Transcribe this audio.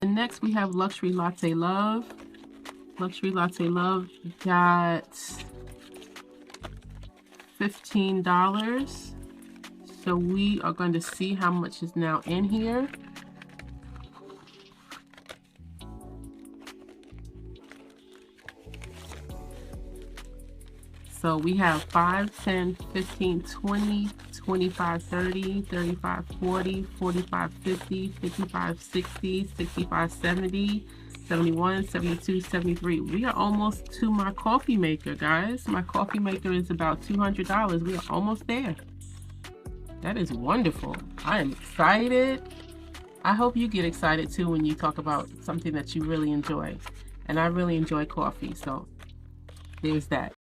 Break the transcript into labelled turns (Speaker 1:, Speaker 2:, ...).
Speaker 1: And next we have Luxury Latte Love. Luxury Latte Love got $15. So we are going to see how much is now in here. So we have 5, 10, 15, 20, 25, 30, 35, 40, 45, 50, 55, 60, 65, 70, 71, 72, 73. We are almost to my coffee maker, guys. My coffee maker is about $200. We are almost there. That is wonderful. I am excited. I hope you get excited too when you talk about something that you really enjoy. And I really enjoy coffee, so there's that.